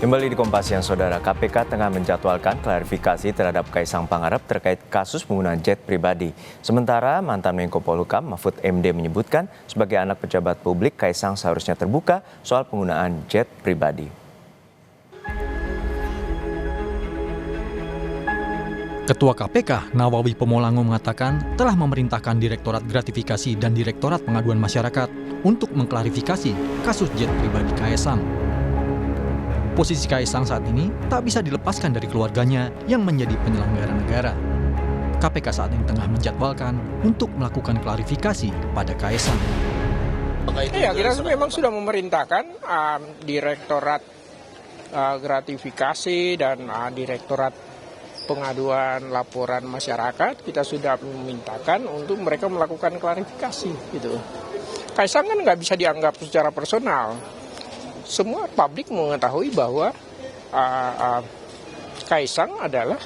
Kembali di Kompas Siang, Saudara. KPK tengah menjadwalkan klarifikasi terhadap Kaisang Pangarep terkait kasus penggunaan jet pribadi. Sementara mantan Menko Polhukam Mahfud MD menyebutkan sebagai anak pejabat publik, Kaisang seharusnya terbuka soal penggunaan jet pribadi. Ketua KPK Nawawi Pomolango mengatakan telah memerintahkan Direktorat Gratifikasi dan Direktorat Pengaduan Masyarakat untuk mengklarifikasi kasus jet pribadi Kaisang. Posisi Kaisang saat ini tak bisa dilepaskan dari keluarganya yang menjadi penyelenggara negara. KPK saat ini tengah menjadwalkan untuk melakukan klarifikasi pada Kaisang. Ya, kita memang sudah memerintahkan Direktorat Gratifikasi dan Direktorat Pengaduan Laporan Masyarakat, kita sudah memintakan untuk mereka melakukan klarifikasi. Gitu. Kaisang kan nggak bisa dianggap secara personal. Semua publik mengetahui bahwa Kaisang adalah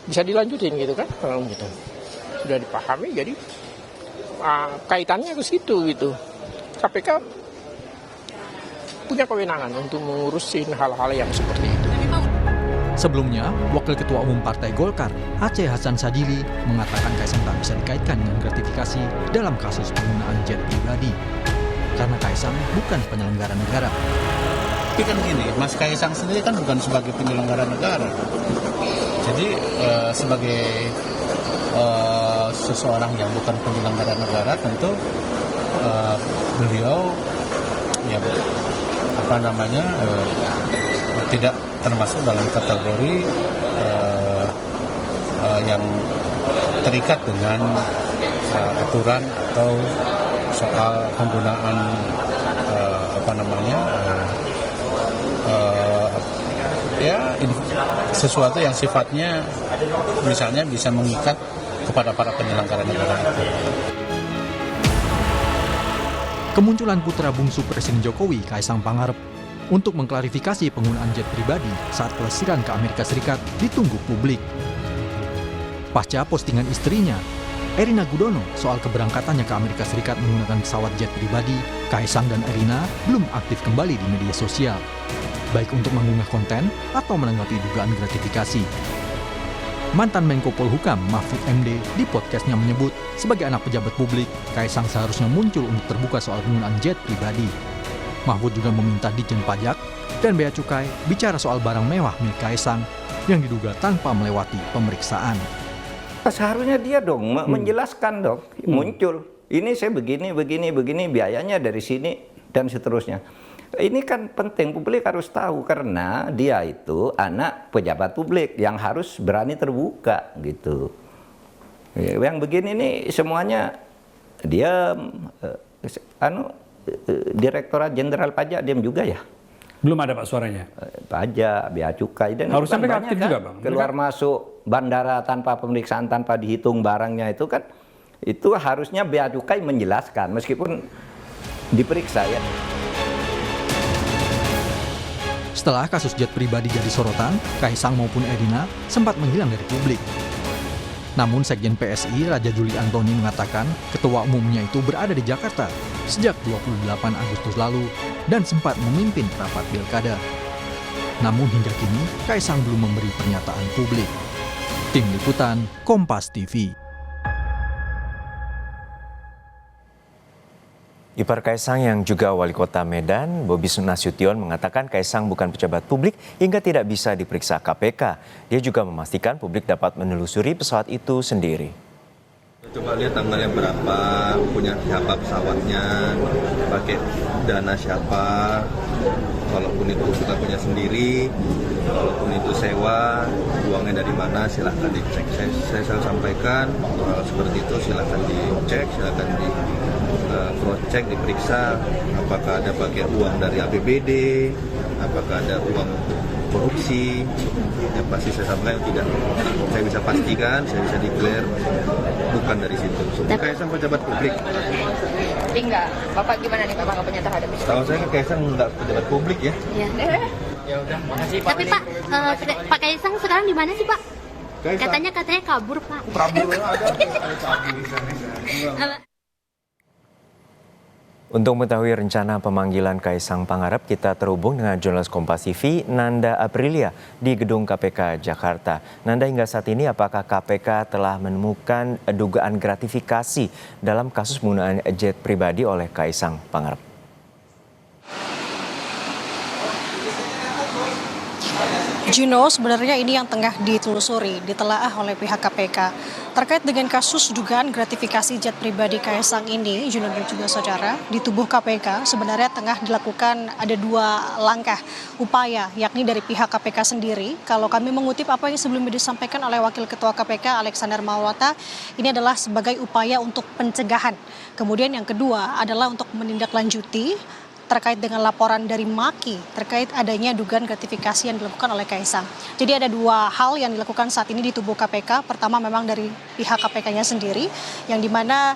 bisa dilanjutin gitu kan, kalau gitu sudah dipahami, jadi kaitannya ke situ gitu. KPK punya kewenangan untuk mengurusin hal-hal yang seperti itu. Sebelumnya, Wakil Ketua Umum Partai Golkar, Aceh Hasan Sadili, mengatakan Kaisang tak bisa dikaitkan dengan gratifikasi dalam kasus penggunaan jet pribadi. Karena Kaisang bukan penyelenggara negara. Tapi kan gini, Mas Kaisang sendiri kan bukan sebagai penyelenggara negara. Jadi sebagai seseorang yang bukan penyelenggara negara, tentu beliau tidak termasuk dalam kategori yang terikat dengan aturan atau soal penggunaan sesuatu yang sifatnya misalnya bisa mengikat kepada para penyelenggara negara itu. Kemunculan putra bungsu Presiden Jokowi, Kaisang Pangarep, untuk mengklarifikasi penggunaan jet pribadi saat pelesiran ke Amerika Serikat ditunggu publik. Pasca postingan istrinya, Erina Gudono, soal keberangkatannya ke Amerika Serikat menggunakan pesawat jet pribadi, Kaisang dan Erina belum aktif kembali di media sosial, baik untuk mengunggah konten atau menanggapi dugaan gratifikasi. Mantan Menko Polhukam Mahfud MD di podcastnya menyebut sebagai anak pejabat publik, Kaisang seharusnya muncul untuk terbuka soal penggunaan jet pribadi. Mahfud juga meminta Ditjen Pajak dan Bea Cukai bicara soal barang mewah milik Kaisang yang diduga tanpa melewati pemeriksaan. Seharusnya dia dong menjelaskan dong, muncul. Ini saya begini, biayanya dari sini dan seterusnya. Ini kan penting, publik harus tahu karena dia itu anak pejabat publik yang harus berani terbuka gitu. Yang begini nih semuanya dia Direktorat Jenderal Pajak diam juga ya. Belum ada Pak suaranya? Pajak, Bea Cukai, dan harusnya mereka aktif kan? juga Bang. Keluar masuk bandara tanpa pemeriksaan, tanpa dihitung barangnya itu kan, itu harusnya Bea Cukai menjelaskan meskipun diperiksa ya. Setelah kasus jet pribadi jadi sorotan, Kaisang maupun Erina sempat menghilang dari publik. Namun Sekjen PSI Raja Juli Antoni mengatakan ketua umumnya itu berada di Jakarta sejak 28 Agustus lalu dan sempat memimpin rapat pilkada. Namun hingga kini Kaisang belum memberi pernyataan publik. Tim Liputan, Kompas TV. Ipar Kaisang yang juga wali kota Medan, Bobi Nasution, mengatakan Kaisang bukan pejabat publik hingga tidak bisa diperiksa KPK. Dia juga memastikan publik dapat menelusuri pesawat itu sendiri. Coba lihat tanggalnya berapa, punya siapa pesawatnya, pakai dana siapa, walaupun itu kita punya sendiri, walaupun itu sewa, uangnya dari mana, silahkan dicek. Saya selalu sampaikan, seperti itu silahkan dicek, silahkan di cross check, diperiksa apakah ada pakai uang dari APBD, apakah ada uang korupsi. Yang pasti saya sampaikan tidak, saya bisa pastikan, saya bisa declare bukan dari situ. Kaisang pejabat publik. Tapi enggak, Bapak gimana nih Bapak nggak punya terhadap itu? Kalau saya Kaisang enggak pejabat publik ya. Iya. Ya udah, makasih Pak. Tapi Pak, Pak Kaisang sekarang di mana sih Pak? Kaisang. Katanya kabur Pak. Kabur ada kabur di sana. Untuk mengetahui rencana pemanggilan Kaisang Pangarep, kita terhubung dengan jurnalis Kompas TV Nanda Aprilia di Gedung KPK Jakarta. Nanda, hingga saat ini apakah KPK telah menemukan dugaan gratifikasi dalam kasus penggunaan jet pribadi oleh Kaisang Pangarep? Juno, sebenarnya ini yang tengah ditelusuri, ditelaah oleh pihak KPK. Terkait dengan kasus dugaan gratifikasi jet pribadi Kaisang ini, Juno dan juga saudara, di tubuh KPK sebenarnya tengah dilakukan ada 2 langkah upaya, yakni dari pihak KPK sendiri. Kalau kami mengutip apa yang sebelumnya disampaikan oleh Wakil Ketua KPK Alexander Marwata, ini adalah sebagai upaya untuk pencegahan. Kemudian yang kedua adalah untuk menindaklanjuti terkait dengan laporan dari Maki terkait adanya dugaan gratifikasi yang dilakukan oleh Kaisang. Jadi ada 2 hal yang dilakukan saat ini di tubuh KPK. Pertama memang dari pihak KPK-nya sendiri, yang dimana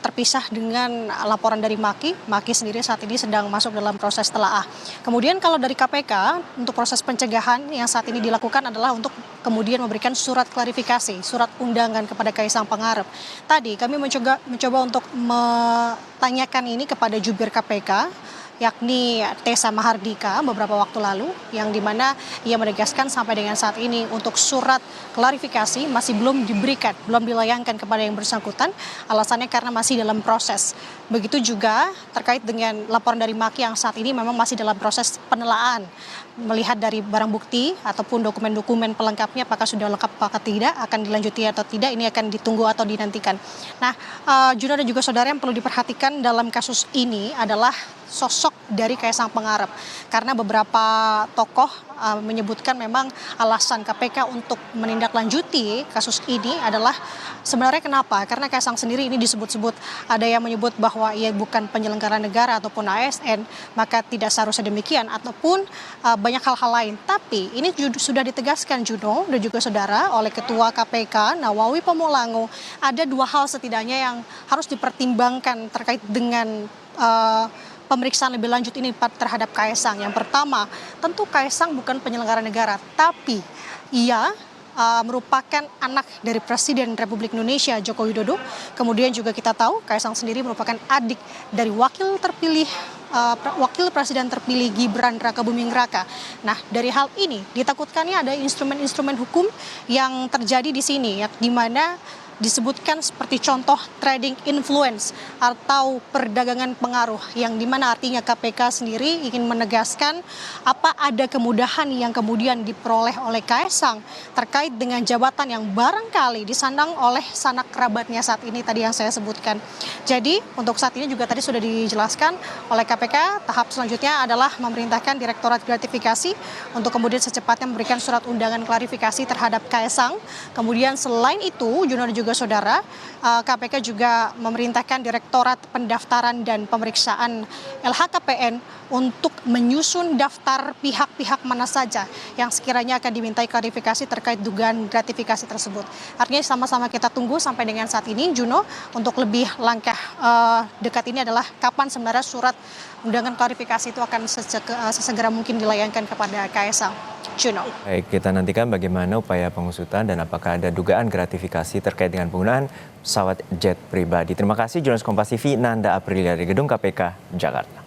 terpisah dengan laporan dari Maki. Maki sendiri saat ini sedang masuk dalam proses telaah. Kemudian kalau dari KPK, untuk proses pencegahan yang saat ini dilakukan adalah untuk kemudian memberikan surat klarifikasi, surat undangan kepada Kaisang Pangarep. Tadi kami mencoba untuk tanyakan ini kepada jubir KPK, yakni Tessa Mahardika beberapa waktu lalu, yang dimana ia menegaskan sampai dengan saat ini untuk surat klarifikasi masih belum diberikan, belum dilayangkan kepada yang bersangkutan, alasannya karena masih dalam proses. Begitu juga terkait dengan laporan dari Maki yang saat ini memang masih dalam proses penelaan, melihat dari barang bukti ataupun dokumen-dokumen pelengkapnya apakah sudah lengkap apakah tidak, akan dilanjuti atau tidak, ini akan ditunggu atau dinantikan. Nah, Juno dan juga saudara, yang perlu diperhatikan dalam kasus ini adalah sosok dari Kaisang Pangarep, karena beberapa tokoh menyebutkan memang alasan KPK untuk menindaklanjuti kasus ini adalah sebenarnya kenapa? Karena Kaisang sendiri ini disebut-sebut, ada yang menyebut bahwa ia bukan penyelenggara negara ataupun ASN, maka tidak seharusnya demikian, ataupun banyak hal-hal lain. Tapi ini sudah ditegaskan Juno dan juga saudara oleh Ketua KPK Nawawi Pamulango, ada 2 hal setidaknya yang harus dipertimbangkan terkait dengan pemeriksaan lebih lanjut ini terhadap Kaisang. Yang pertama, tentu Kaisang bukan penyelenggara negara, tapi ia merupakan anak dari Presiden Republik Indonesia Joko Widodo. Kemudian juga kita tahu Kaisang sendiri merupakan adik dari wakil Presiden terpilih Gibran Rakabuming Raka. Nah, dari hal ini ditakutkannya ada instrumen-instrumen hukum yang terjadi di sini, di mana disebutkan seperti contoh trading influence atau perdagangan pengaruh, yang dimana artinya KPK sendiri ingin menegaskan apa ada kemudahan yang kemudian diperoleh oleh Kaisang terkait dengan jabatan yang barangkali disandang oleh sanak kerabatnya saat ini tadi yang saya sebutkan. Jadi untuk saat ini juga tadi sudah dijelaskan oleh KPK, tahap selanjutnya adalah memerintahkan Direktorat Gratifikasi untuk kemudian secepatnya memberikan surat undangan klarifikasi terhadap Kaisang. Kemudian selain itu, Juno dan juga saudara, KPK juga memerintahkan Direktorat Pendaftaran dan Pemeriksaan LHKPN untuk menyusun daftar pihak-pihak mana saja yang sekiranya akan dimintai klarifikasi terkait dugaan gratifikasi tersebut. Artinya sama-sama kita tunggu sampai dengan saat ini, Juno, untuk lebih langkah dekat ini adalah kapan sebenarnya surat undangan klarifikasi itu akan sesegera mungkin dilayangkan kepada Kaisang. Juno. Baik, kita nantikan bagaimana upaya pengusutan dan apakah ada dugaan gratifikasi terkait dengan penggunaan pesawat jet pribadi. Terima kasih jurnalis Kompas TV Nanda Aprilia dari Gedung KPK Jakarta.